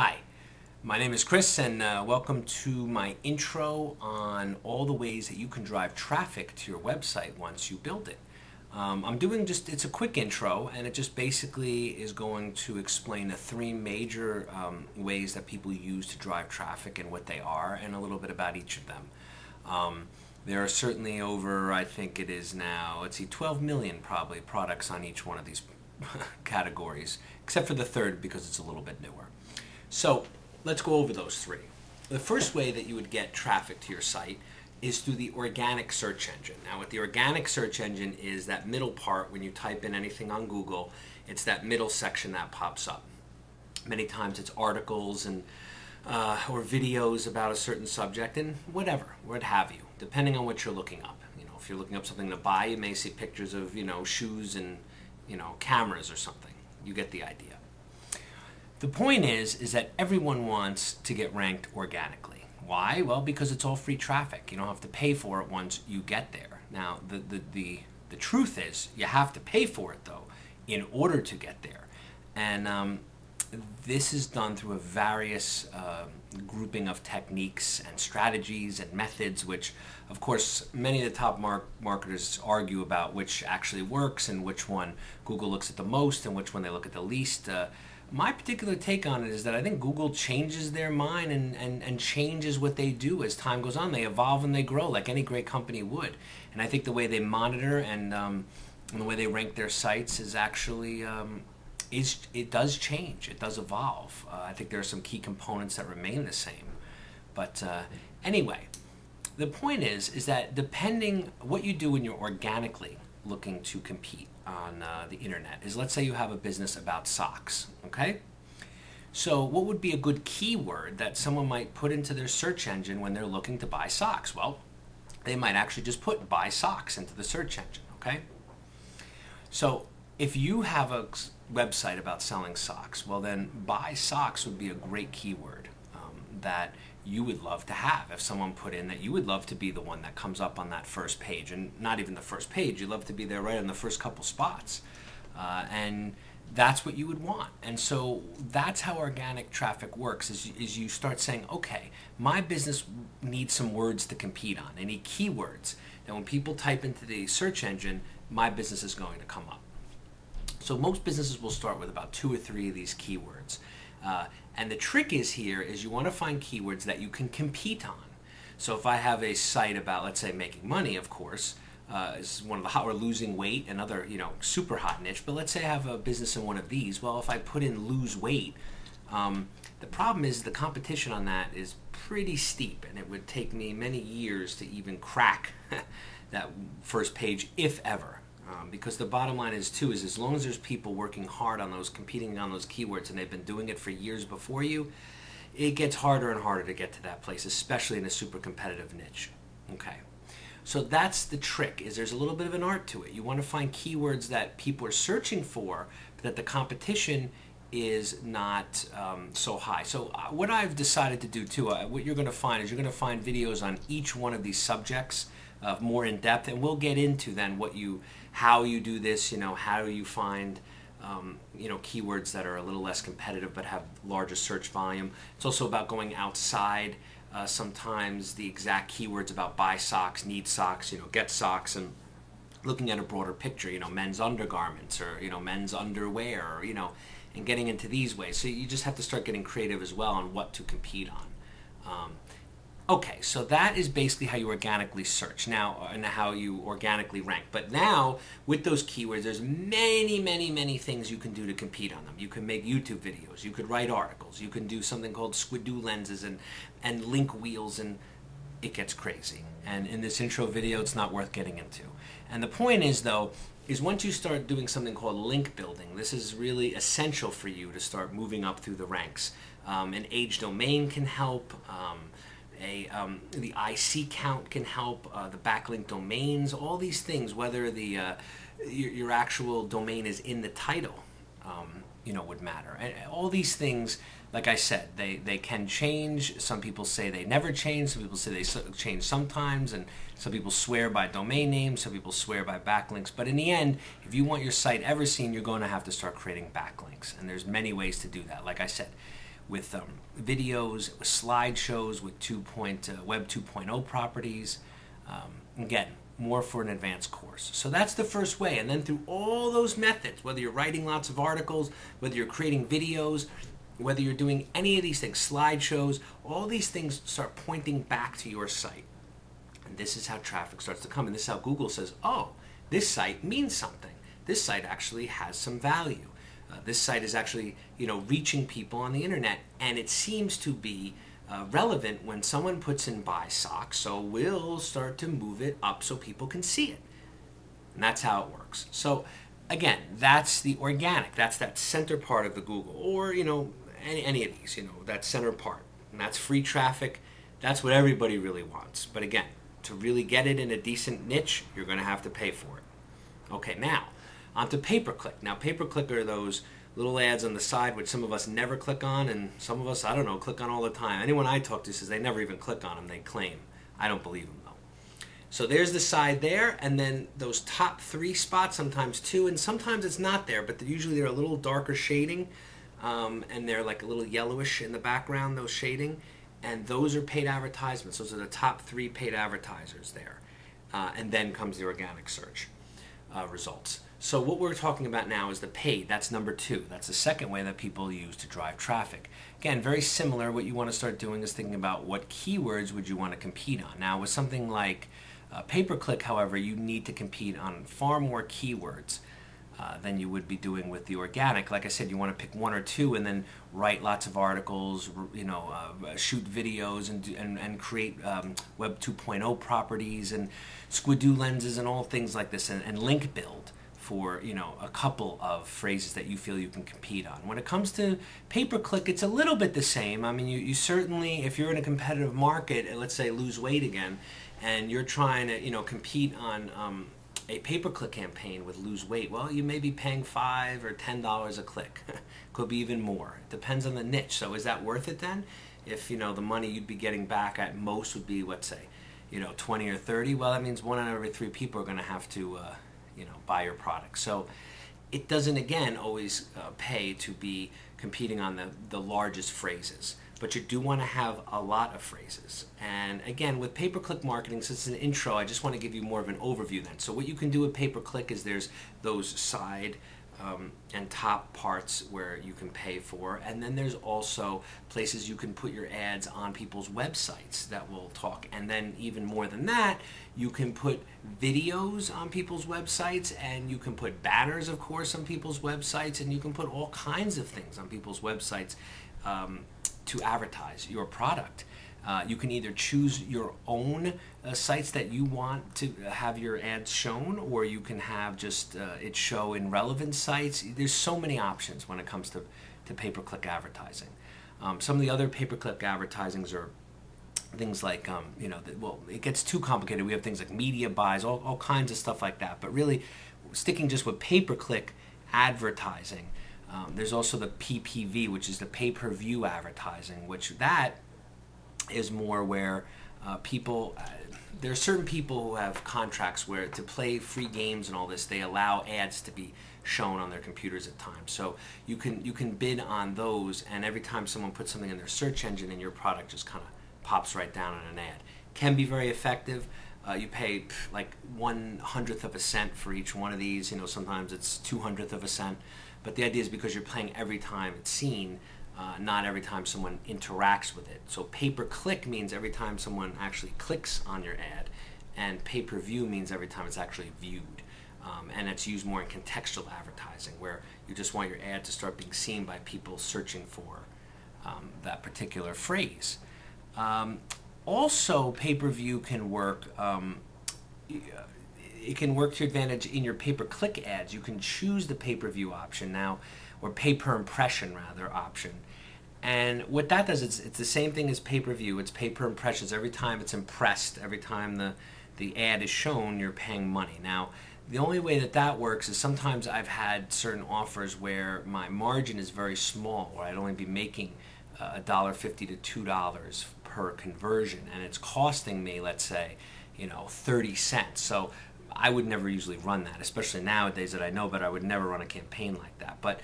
Hi, my name is Chris and welcome to my intro on all the ways that you can drive traffic to your website once you build it. It's a quick intro and it just basically is going to explain the three major ways that people use to drive traffic and what they are and a little bit about each of them. There are certainly over, I think it is now, 12 million probably products on each one of these categories, except for the third because it's a little bit newer. So let's go over those three. The first way that you would get traffic to your site is through the organic search engine. Now, what the organic search engine is that middle part when you type in anything on Google, it's that middle section that pops up. Many times it's articles and or videos about a certain subject and whatever, what have you, depending on what you're looking up. You know, if you're looking up something to buy, you may see pictures of, shoes and, cameras or something. You get the idea. The point is that everyone wants to get ranked organically. Why? Well, because it's all free traffic. You don't have to pay for it once you get there. Now, the truth is you have to pay for it, though, in order to get there. And this is done through a various grouping of techniques and strategies and methods, which, of course, many of the top marketers argue about which actually works and which one Google looks at the most and which one they look at the least. My particular take on it is that I think Google changes their mind and changes what they do as time goes on. They evolve and they grow like any great company would. And I think the way they monitor and the way they rank their sites is actually, it does change. It does evolve. I think there are some key components that remain the same. But anyway, the point is that depending what you do when you're organically looking to compete on the internet is, let's say you have a business about socks, okay? So what would be a good keyword that someone might put into their search engine when they're looking to buy socks? Well, they might actually just put buy socks into the search engine, okay? So if you have a website about selling socks, well then buy socks would be a great keyword that you would love to have. If someone put in that you would love to be the one that comes up on that first page, and not even the first page, you'd love to be there right on the first couple spots. And that's what you would want. And so that's how organic traffic works, is you start saying, okay, my business needs some words to compete on, any keywords that when people type into the search engine, my business is going to come up. So most businesses will start with about 2 or 3 of these keywords. And the trick is you want to find keywords that you can compete on. So if I have a site about, let's say, making money, of course, is one of the hot, or losing weight, another, super hot niche. But let's say I have a business in one of these. Well, if I put in lose weight, the problem is the competition on that is pretty steep, and it would take me many years to even crack that first page, if ever. Because the bottom line is as long as there's people working hard on those, competing on those keywords, and they've been doing it for years before you, it gets harder and harder to get to that place, especially in a super competitive niche. Okay, so that's the trick, is there's a little bit of an art to it. You want to find keywords that people are searching for, but that the competition is not so high. So what I've decided to do too, what you're going to find is you're going to find videos on each one of these subjects more in depth, and we'll get into then how you do this, how you find keywords that are a little less competitive but have larger search volume. It's also about going outside sometimes the exact keywords about buy socks, need socks, get socks, and looking at a broader picture, men's undergarments or men's underwear, or, and getting into these ways. So you just have to start getting creative as well on what to compete on. Okay, so that is basically how you organically search now, and how you organically rank. But now, with those keywords, there's many, many, many things you can do to compete on them. You can make YouTube videos, you could write articles, you can do something called squidoo lenses and link wheels, and it gets crazy. And in this intro video, it's not worth getting into. And the point is, though, is once you start doing something called link building, this is really essential for you to start moving up through the ranks. An age domain can help. The IC count can help, the backlink domains, all these things, whether your actual domain is in the title, would matter. And all these things, like I said, they can change. Some people say they never change. Some people say they change sometimes, and some people swear by domain names. Some people swear by backlinks. But in the end, if you want your site ever seen, you're going to have to start creating backlinks, and there's many ways to do that. Like I said, with videos, with slideshows, with Web 2.0 properties. Again, more for an advanced course. So that's the first way. And then through all those methods, whether you're writing lots of articles, whether you're creating videos, whether you're doing any of these things, slideshows, all these things start pointing back to your site. And this is how traffic starts to come. And this is how Google says, oh, this site means something. This site actually has some value. This site is actually, reaching people on the internet, and it seems to be relevant when someone puts in buy socks, so we'll start to move it up so people can see it. And that's how it works. So again, that's the organic. That's that center part of the Google, or any of these, that center part. And that's free traffic. That's what everybody really wants. But again, to really get it in a decent niche, you're going to have to pay for it. Okay, now onto pay-per-click. Now, pay-per-click are those little ads on the side which some of us never click on, and some of us, I don't know, click on all the time. Anyone I talk to says they never even click on them. They claim. I don't believe them, though. So there's the side there, and then those top 3 spots, sometimes 2, and sometimes it's not there, but usually they're a little darker shading, and they're like a little yellowish in the background, those shading, and those are paid advertisements. Those are the top 3 paid advertisers there. And then comes the organic search results. So what we're talking about now is the paid. That's number 2. That's the second way that people use to drive traffic. Again, very similar. What you want to start doing is thinking about what keywords would you want to compete on. Now, with something like pay-per-click, however, you need to compete on far more keywords than you would be doing with the organic. Like I said, you want to pick 1 or 2 and then write lots of articles, shoot videos and create Web 2.0 properties and Squidoo lenses and all things like this, and link build for a couple of phrases that you feel you can compete on. When it comes to pay-per-click, it's a little bit the same. I mean, you certainly, if you're in a competitive market, let's say lose weight again, and you're trying to compete on a pay-per-click campaign with lose weight, well, you may be paying $5 or $10 a click. Could be even more. It depends on the niche. So is that worth it then? If the money you'd be getting back at most would be, let's say, 20 or 30, well, that means 1 out of every 3 people are going to have to buy your product. So it doesn't, again, always pay to be competing on the largest phrases, but you do want to have a lot of phrases. And again, with pay-per-click marketing, since it's an intro, I just want to give you more of an overview then. So what you can do with pay-per-click is there's those side and top parts where you can pay for, and then there's also places you can put your ads on people's websites that will talk, and then even more than that, you can put videos on people's websites, and you can put banners, of course, on people's websites, and you can put all kinds of things on people's websites to advertise your product. You can either choose your own sites that you want to have your ads shown, or you can have just it show in relevant sites. There's so many options when it comes to pay-per-click advertising. Some of the other pay-per-click advertisings are things like, well, it gets too complicated. We have things like media buys, all kinds of stuff like that. But really, sticking just with pay-per-click advertising, there's also the PPV, which is the pay-per-view advertising, which that is more where there are certain people who have contracts where to play free games and all this, they allow ads to be shown on their computers at times. So you can bid on those, and every time someone puts something in their search engine, and your product just kind of pops right down on an ad. Can be very effective. You pay like 1/100th of a cent for each one of these. Sometimes it's 2/100th of a cent. But the idea is because you're paying every time it's seen, not every time someone interacts with it. So pay-per-click means every time someone actually clicks on your ad, and pay-per-view means every time it's actually viewed. And it's used more in contextual advertising, where you just want your ad to start being seen by people searching for that particular phrase. Also, pay-per-view can work. It can work to your advantage in your pay-per-click ads. You can choose the pay-per-view option now, or pay-per-impression rather option. And what that does, it's the same thing as pay-per-view. It's pay-per-impressions. Every time it's impressed, every time the ad is shown, you're paying money. Now, the only way that works is sometimes I've had certain offers where my margin is very small, where I'd only be making $1.50 to $2 per conversion, and it's costing me, let's say, 30 cents. So I would never usually run that, especially nowadays that I know, but I would never run a campaign like that. But